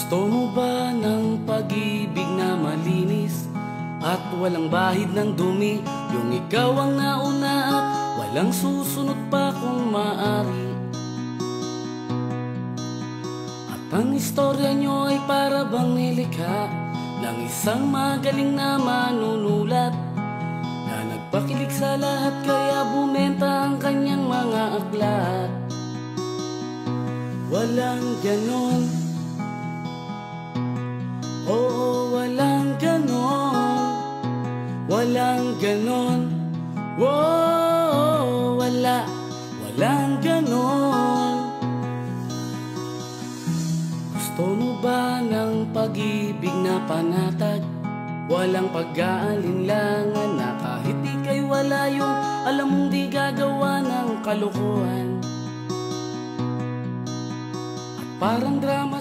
Gusto mo ba ng pag-ibig na malinis at walang bahid ng dumi? Yung ikaw ang nauna at walang susunod pa kung maaari. At ang istorya nyo ay para bang nilikha ng isang magaling na manunulat na nagpakilig sa lahat kaya bumenta ang kanyang mga aklat. Walang ganon, oo, walang ganon, walang ganon, wow, walang ganon. Gusto mo ba ng pag-ibig na panatag? Walang pag-aalinlangan na kahit ika'y wala yung alam mong di gagawa ng kalokohan. At parang drama